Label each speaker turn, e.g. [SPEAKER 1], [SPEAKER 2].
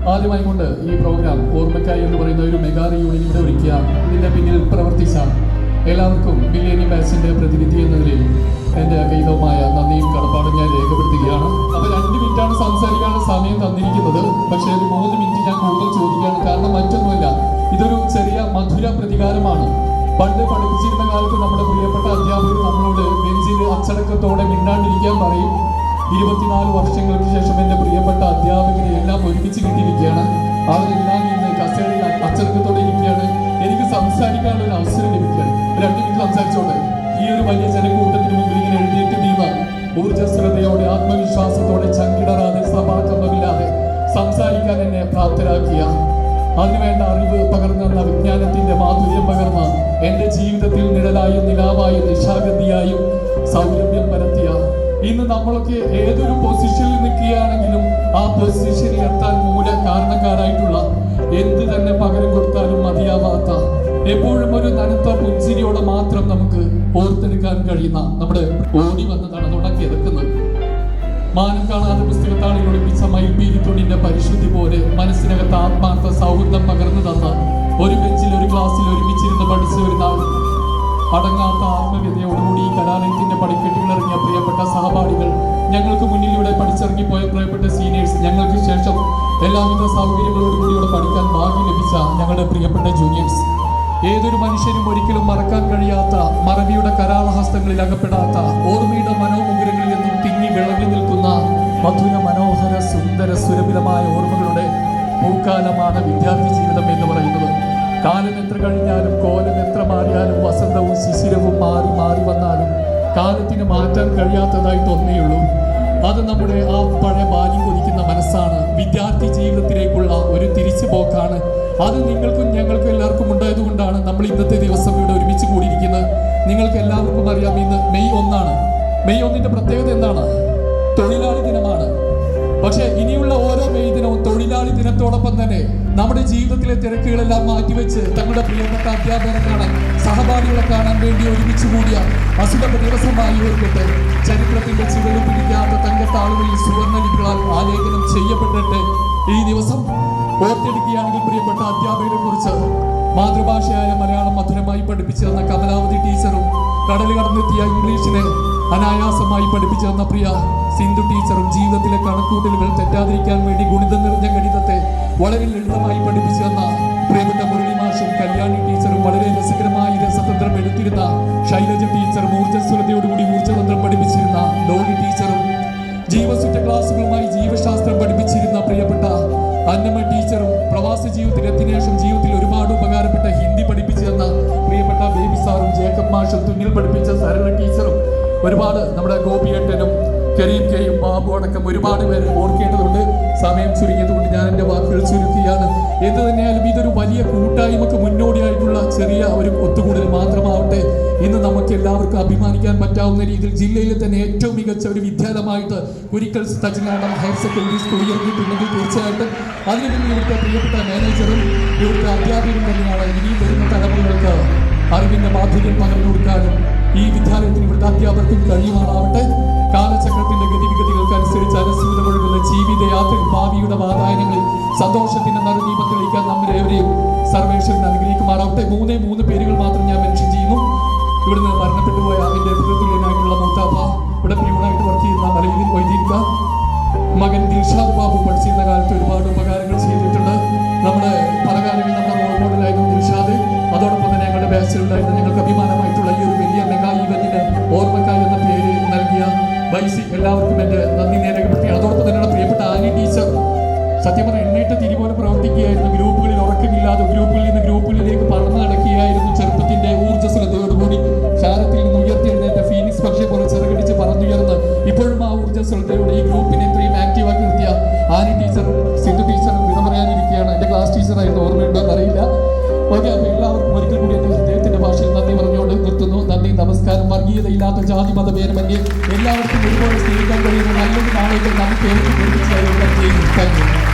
[SPEAKER 1] ആദ്യമായി കൊണ്ട് ഈ പ്രോഗ്രാം ഓർമ്മക്കായി എന്ന് പറയുന്ന ഒരു മെഗാ റിയൂണിയൻ ഇവിടെ ഒരുക്കിയ ഇതിന്റെ പിന്നിൽ പ്രവർത്തിച്ച എല്ലാവർക്കും മില്ലേനിയം ബാച്ചിന്റെ പ്രതിനിധി എന്ന നിലയിൽ എൻ്റെ കൈതവുമായ നന്ദിയും കടപ്പാടും ഞാൻ രേഖപ്പെടുത്തുകയാണ്. അപ്പോൾ 2 മിനിറ്റാണ് സംസാരിക്കാനുള്ള സമയം തന്നിരിക്കുന്നത്. പക്ഷേ ഒരു 3 മിനിറ്റ് ഞാൻ കൂടുതൽ ചോദിക്കുകയാണ്. കാരണം മറ്റൊന്നുമില്ല, ഇതൊരു ചെറിയ മധുര പ്രതികാരമാണ്. പണ്ട് പഠിപ്പിച്ചിരുന്ന കാലത്ത് നമ്മുടെ പ്രിയപ്പെട്ട അധ്യാപകർ നമ്മളോട് ബെഞ്ചിൽ അച്ചടക്കത്തോടെ മിണ്ടാണ്ടിരിക്കാൻ പറയും. 24 വർഷങ്ങൾക്ക് ശേഷം എൻ്റെ പ്രിയപ്പെട്ട അധ്യാപകരെ എല്ലാം ഒരുമിച്ച് കിട്ടിയിരിക്കുകയാണ്. അവരെല്ലാം ഇന്ന് കസേരയിൽ അച്ചടക്കത്തോടെ ഇരിക്കുകയാണ്. എനിക്ക് സംസാരിക്കാനുള്ള ഒരു അവസരം ലഭിക്കുകയാണ്. 2 മിനിറ്റ് സംസാരിച്ചോണ്ട് ഈ ഒരു വലിയ ജനക്കൂട്ടത്തിന് മുമ്പിൽ ഇങ്ങനെ എഴുന്നേറ്റ് നിന്ന് ഊർജ്ജസ്വലതയോടെ ആത്മവിശ്വാസത്തോടെ ചങ്കിടറാതെ സഭാകമ്പമില്ലാതെ സംസാരിക്കാൻ എന്നെ പ്രാപ്തരാക്കിയ, അതിനുവേണ്ട അറിവ് പകർന്നെന്ന വിജ്ഞാനത്തിന്റെ മാധുര്യം പകർന്ന് എൻ്റെ ജീവിതത്തിൽ നിഴലായും നിലാവായും നിശാഗന്ധിയായും സൗരഭ്യം പരത്തിയ, ഇന്ന് നമ്മളൊക്കെ ഏതൊരു പൊസിഷനിൽ നിൽക്കുകയാണെങ്കിലും ആ പൊസിഷനിൽ എത്താൻ മൂല കാരണക്കാരായിട്ടുള്ള, എന്ത് തന്നെ പകരം കൊടുത്താലും മതിയാവാത്ത, എപ്പോഴും ഒരു നനുത്ത പുഞ്ചിരിയോടെ മാത്രം നമുക്ക് ഓർത്തെടുക്കാൻ കഴിയുന്ന നമ്മുടെ ഓടി വന്നതാണ് തുടക്കി എടുക്കുന്നത്. മാനം കാണാതെ പുസ്തകത്താളിൽ ഒളിപ്പിച്ച മയിൽപീരിത്തുണിന്റെ പരിശുദ്ധി പോലെ മനസ്സിനകത്ത് ആത്മാർത്ഥ സൗഹൃദം പകർന്നു തന്ന, ഒരു ബെഞ്ചിൽ ഒരു ക്ലാസ്സിൽ ഒരുമിച്ചിരുന്ന് പഠിച്ച ഒരു നാൾ അടങ്ങാത്ത ആത്മവ്യതയോടുകൂടി ഈ കലാലയത്തിന്റെ പടിക്കെട്ടുകൾ ഇറങ്ങിയ പ്രിയപ്പെട്ട സഹപാഠികൾ, ഞങ്ങൾക്ക് മുന്നിലൂടെ പഠിച്ചിറങ്ങിപ്പോയ പ്രിയപ്പെട്ട സീനിയേഴ്സ്, ഞങ്ങൾക്ക് ശേഷം എല്ലാവിധ സൗകര്യങ്ങളോടുകൂടി ഇവിടെ പഠിക്കാൻ ഭാഗ്യം ലഭിച്ച ഞങ്ങളുടെ പ്രിയപ്പെട്ട ജൂനിയേഴ്സ്, ഏതൊരു മനുഷ്യനും ഒരിക്കലും മറക്കാൻ കഴിയാത്ത, മറവിയുടെ കരാളഹസ്തങ്ങളിൽ അകപ്പെടാത്ത, ഓർമ്മയുടെ മനോമുകുരങ്ങളിൽ നിന്നും തിങ്ങി വിളങ്ങി നിൽക്കുന്ന മധുര മനോഹര സുന്ദര സുരഭിതമായ ഓർമ്മകളുടെ പൂക്കാലമാണ് വിദ്യാർത്ഥി ജീവിതം എന്ന് പറയുന്നത്. കാലം എത്ര കഴിഞ്ഞാലും, കോലം എത്ര മാറിയാലും, വസന്തവും ശിശിരവും മാറി മാറി വന്നാലും കാലത്തിന് മാറ്റാൻ കഴിയാത്തതായിട്ട് ഒന്നേയുള്ളൂ. അത് നമ്മുടെ ആ പഴയ ബാല്യം കൊതിക്കുന്ന മനസ്സാണ്. വിദ്യാർത്ഥി ജീവിതത്തിലേക്കുള്ള ഒരു തിരിച്ചുപോക്കാണ്. അത് നിങ്ങൾക്കും ഞങ്ങൾക്കും എല്ലാവർക്കും ഉണ്ടായതുകൊണ്ടാണ് നമ്മൾ ഇന്നത്തെ ദിവസം ഇവിടെ ഒരുമിച്ച് കൂടിയിരിക്കുന്നത്. നിങ്ങൾക്ക് എല്ലാവർക്കും അറിയാം, ഇന്ന് മെയ് 1 മെയ് 1 പ്രത്യേകത എന്താണ്? തൊഴിലാളി ദിനമാണ്. പക്ഷെ ഇനിയുള്ള ഓരോ മെയ് ദിനവും തൊഴിലാളി ദിനത്തോടൊപ്പം തന്നെ നമ്മുടെ ജീവിതത്തിലെ തിരക്കുകളെല്ലാം മാറ്റിവെച്ച് തങ്ങളുടെ പ്രിയപ്പെട്ട അധ്യാപകരെ കാണാൻ, സഹപാഠികളെ കാണാൻ വേണ്ടി ഒരുമിച്ച് കൂടിയ അസുലഭ ദിവസമായി ഓർക്കട്ടെ. ചരിത്രത്തിന്റെ ചുവടും പിടിക്കാത്ത തങ്കത്താളുകളിൽ സുവർണ്ണലിപികളാൽ ആലേഖനം ചെയ്യപ്പെട്ടിട്ട് ഈ ദിവസം ഓർത്തെടുക്കുകയാണെങ്കിൽ പ്രിയപ്പെട്ട അധ്യാപകരെ കുറിച്ച് മാതൃഭാഷയായ മലയാളം മധുരമായി പഠിപ്പിച്ചു തന്ന കമലാവതി ടീച്ചറും, കടൽ കടന്നെത്തിയ ഇംഗ്ലീഷിനെ അനായാസമായി പഠിപ്പിച്ചു തന്ന പ്രിയ സിന്ധു ടീച്ചറും, ജീവിതത്തിലെ കണക്കൂട്ടലുകൾ തെറ്റാതിരിക്കാൻ വേണ്ടി ഗുണിതം നിറഞ്ഞ ഗണിതത്തെ വളരെ ലളിതമായി പഠിപ്പിച്ചു തന്ന പ്രിയപ്പെട്ട മുരളി മാഷും, കല്യാണി ടീച്ചറും, വളരെ രസകരമായി രസതന്ത്രം എടുത്തിരുന്ന ശൈലജ ടീച്ചറും, ഊർജ്ജസ്വലതയോടുകൂടി ഊർജ്ജതന്ത്രം പഠിപ്പിച്ചിരുന്ന ഡോളി ടീച്ചറും, ജീവസുറ്റ ക്ലാസുകളുമായി ജീവശാസ്ത്രം പഠിപ്പിച്ചിരുന്ന പ്രിയപ്പെട്ട അന്നമ്മ ടീച്ചറും, പ്രവാസ ജീവിതത്തിൽ എത്തിയ ശേഷം ജീവിതത്തിൽ ഒരുപാട് ഉപകാരപ്പെട്ട ഹിന്ദി പഠിപ്പിച്ചു തന്ന പ്രിയപ്പെട്ട ബേബി സാറും, ജേക്കബ് മാഷും, തുന്നിൽ പഠിപ്പിച്ച സരള ടീച്ചറും, ഒരുപാട് നമ്മുടെ ഗോപിയേട്ടനും, കരീം കെയും, ബാബു അടക്കം ഒരുപാട് പേരെ ഓർക്കേണ്ടതുണ്ട്. സമയം ചുരുങ്ങിയതുകൊണ്ട് ഞാൻ എൻ്റെ വാക്കുകൾ ചുരുക്കുകയാണ്. എന്ത് തന്നെയായാലും ഇതൊരു വലിയ കൂട്ടായ്മക്ക് മുന്നോടിയായിട്ടുള്ള ചെറിയ ഒരു ഒത്തുകൂടൽ മാത്രമാവട്ടെ. ഇന്ന് നമുക്ക് എല്ലാവർക്കും അഭിമാനിക്കാൻ പറ്റാവുന്ന രീതിയിൽ ജില്ലയിലെ തന്നെ ഏറ്റവും മികച്ച ഒരു വിദ്യാലയമായിട്ട് കുരിക്കൽസ് തച്ചനാടം ഹയർ സെക്കൻഡറി സ്കൂൾ ഉയർന്നിട്ടുണ്ടെങ്കിൽ തീർച്ചയായിട്ടും അതിന് പിന്നിൽ ഇവിടുത്തെ പ്രിയപ്പെട്ട മാനേജറും ഇവിടുത്തെ അധ്യാപകരും തന്നെയാണ്. ഇനിയും വരുന്ന തലമുറകൾക്ക് അറിവിന്റെ മാധുര്യം പകർന്നു കൊടുക്കാനും ഈ വിദ്യാലയത്തിന് ഇവിടുത്തെ അധ്യാപകർക്കും കഴിയുമാറാവട്ടെ. കാലചക്രത്തിന്റെ ഗതിവിഗതികൾക്ക് അനുസരിച്ച് അനുസൃതമൊഴുകുന്ന ജീവിതയാത്രയിൽ ഭാവിയുടെ വാതായനങ്ങളിൽ സന്തോഷത്തിന്റെ നറുദീപം തെളിയിക്കാൻ നമ്മുടെ എവരെയും സർവേശ്വരൻ അനുഗ്രഹിക്കുമാറാവട്ടെ. 3 പേരുകൾ മാത്രം ഞാൻ മെൻഷൻ ചെയ്യുന്നു. ഇവിടുന്ന് മരണപ്പെട്ടു പോയ എൻ്റെ പിതൃതുല്യനായിട്ടുള്ള മൂത്താപ്പ, ഇവിടെ പ്യൂണായിട്ട് വർക്ക് ചെയ്യുന്ന മലയിൽ വൈദ്യുക മകൻ ദിൽഷാദ് ബാബു പഠിച്ചിരുന്ന കാലത്ത് ഒരുപാട് ഉപകാരങ്ങൾ ചെയ്തിട്ടുണ്ട്. നമ്മുടെ പല കാലങ്ങളിൽ നമ്മുടെ റോൾ മോഡലായിരുന്നു ദിൽഷാദ്. അതോടൊപ്പം തന്നെ ഞങ്ങളുടെ ബാച്ചിലുണ്ടായിരുന്ന ഞങ്ങൾക്ക് അഭിമാനമായിട്ടുള്ള ഈ ഒരു വലിയ മെഗാ ഇവന്റിന് ഓർമ്മക്കായി എന്ന പേര് നൽകിയ വൈസി എല്ലാവർക്കും എൻ്റെ നന്ദി രേഖപ്പെടുത്തുകയാണ്. അതോടൊപ്പം തന്നെയുള്ള പ്രിയപ്പെട്ട ആനി ടീച്ചർ, സത്യം പറഞ്ഞാൽ എണ്ണയിട്ട് തിരിപോലെ പ്രവർത്തിക്കുകയായിരുന്നു. ഗ്രൂപ്പുകളിൽ ഉറക്കമില്ലാതെ ഗ്രൂപ്പുകളിൽ നിന്ന് ഗ്രൂപ്പുകളിലേക്ക് പറന്നു നടക്കുകയായിരുന്നു. ചെറുപ്പത്തിന്റെ ഊർജ്ജസ്വലതയോടുകൂടി ശാരത്തിൽ നിന്ന് ഉയർത്തിയെഴുന്നേറ്റ ഫീനിക്സ് പക്ഷേ പോലെ ചിറകടിച്ച് പറന്നുയർന്ന് ഇപ്പോഴും ആ ഊർജ്ജസ്വലതയോടെ ഈ ഗ്രൂപ്പിനെ ഇത്രയും ആക്റ്റീവാക്കി നിർത്തിയ ആനി ടീച്ചറും സിന്ധു ടീച്ചറും ഇത് പറയാനിരിക്കുകയാണ്. എൻ്റെ ക്ലാസ് ടീച്ചറായിരുന്നു, ഓർമ്മയുണ്ടോ എന്നറിയില്ല. ഓക്കെ, അപ്പോൾ എല്ലാവർക്കും ഒരിക്കൽ കൂടി എൻ്റെ ഹൃദയത്തിന്റെ ഭാഷയിൽ നന്ദി പറഞ്ഞുകൊണ്ട് നിർത്തുന്നു. നന്ദി, നമസ്കാരം. വർഗീയതയില്ലാത്ത ജാതി മതഭേദമന്യേ എല്ലാവർക്കും ഒരുപോലെ സ്നേഹിക്കാൻ കഴിയുന്ന നല്ലൊരു നാളേക്ക് നമുക്ക് ഏവർക്കും താങ്ക് യു.